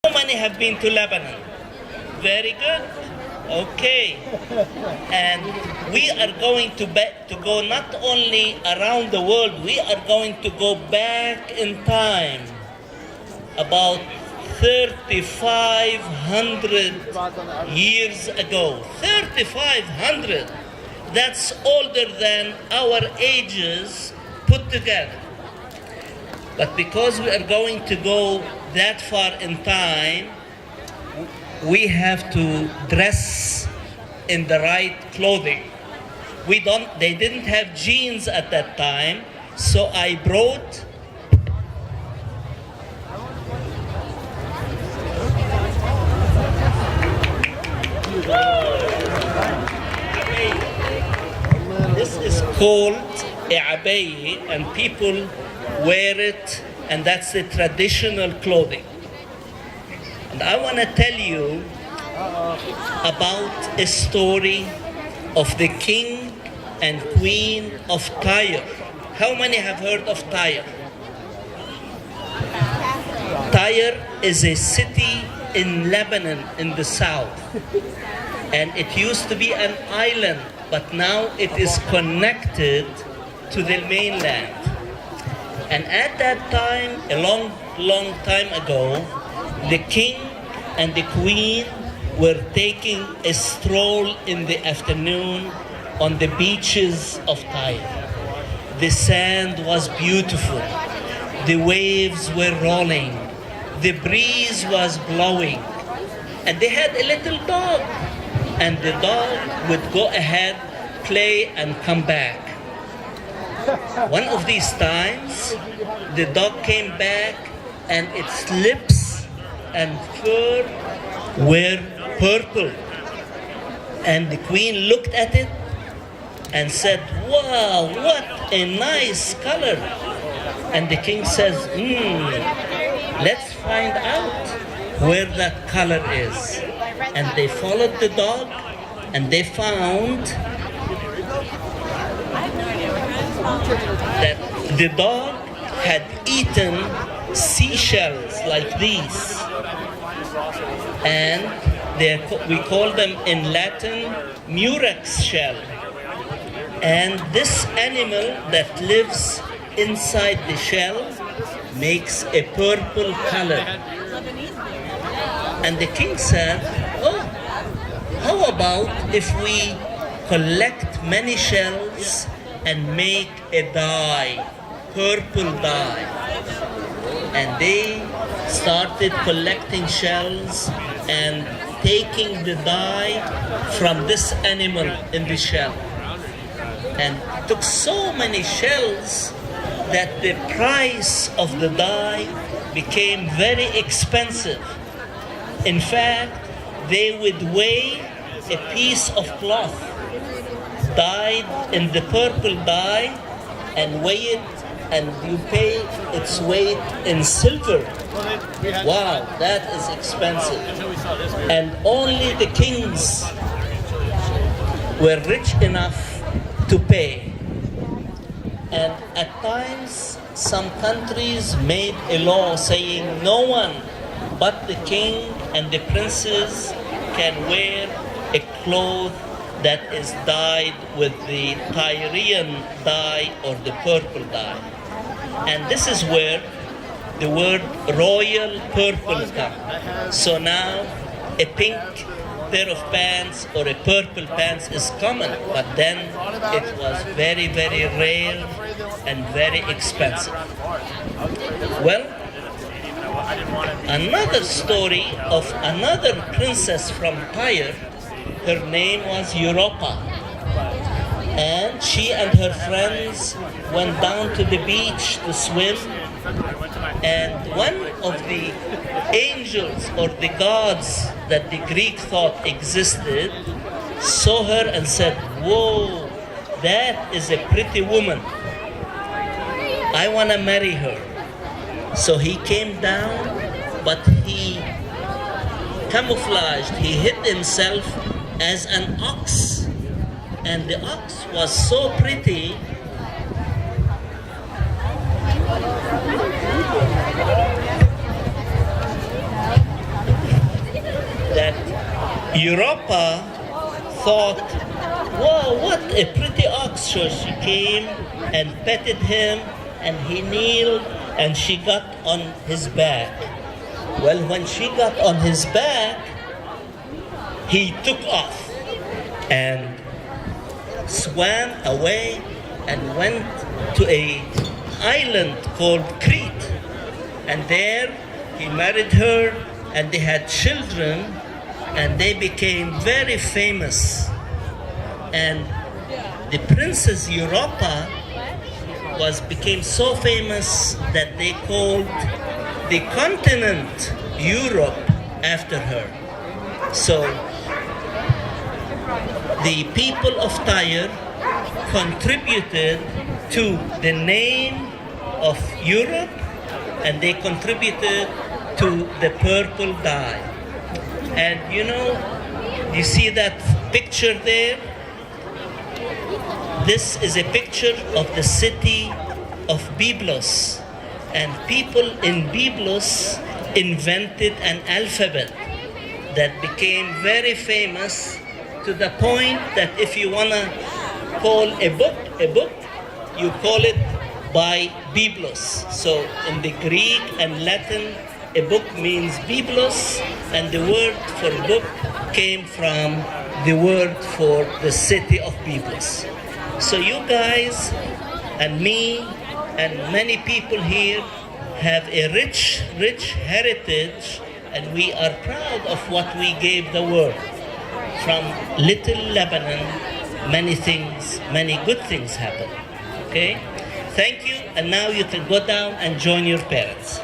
How many have been to Lebanon? Very good. Okay. And we are going to go not only around the world, we are going to go back in time about 3,500 years ago. 3,500. That's older than our ages put together. But because we are going to go that far in time, we have to dress in the right clothing. They didn't have jeans at that time, so I brought this is called a abayy, and people wear it, and that's the traditional clothing. And I want to tell you about a story of the king and queen of Tyre. How many have heard of Tyre? Tyre is a city in Lebanon in the south. And it used to be an island, but now it is connected to the mainland. And at that time, a long, long time ago, the king and the queen were taking a stroll in the afternoon on the beaches of Tyre. The sand was beautiful. The waves were rolling. The breeze was blowing. And they had a little dog. And the dog would go ahead, play, and come back. One of these times, the dog came back and its lips and fur were purple. And the queen looked at it and said, "Wow, what a nice color." And the king says, let's find out where that color is. And they followed the dog and they found that the dog had eaten seashells like these. And we call them in Latin murex shell. And this animal that lives inside the shell makes a purple color. And the king said, "Oh, how about if we collect many shells and make a dye, purple dye?" And they started collecting shells and taking the dye from this animal in the shell. And took so many shells that the price of the dye became very expensive. In fact, they would weigh a piece of cloth dyed in the purple dye and weigh it, and you pay its weight in silver. Wow, that is expensive. And only the kings were rich enough to pay. And at times, some countries made a law saying no one but the king and the princes can wear a cloth that is dyed with the Tyrian dye or the purple dye. And this is where the word royal purple comes. So now a pink pair of pants or a purple pants is common, but then it was very, very rare and very expensive. Well, another story of another princess from Tyre, her name was Europa. And she and her friends went down to the beach to swim. And one of the angels or the gods that the Greek thought existed saw her and said, "Whoa, that is a pretty woman. I want to marry her." So he came down, but he camouflaged, he hid himself as an ox. And the ox was so pretty Europa thought, wow, what a pretty ox. So she came and petted him, and he kneeled, and she got on his back. Well, when she got on his back, he took off and swam away and went to an island called Crete. And there he married her, and they had children, and they became very famous. And the Princess Europa became so famous that they called the continent Europe after her. So the people of Tyre contributed to the name of Europe, and they contributed to the purple dye. And you see that picture there? This is a picture of the city of Byblos. And people in Byblos invented an alphabet that became very famous, to the point that if you want to call a book, you call it by Byblos. So in the Greek and Latin, a book means Byblos, and the word for book came from the word for the city of Byblos. So you guys and me and many people here have a rich heritage, and we are proud of what we gave the world. From little Lebanon, many good things happen. Okay? Thank you, and now you can go down and join your parents.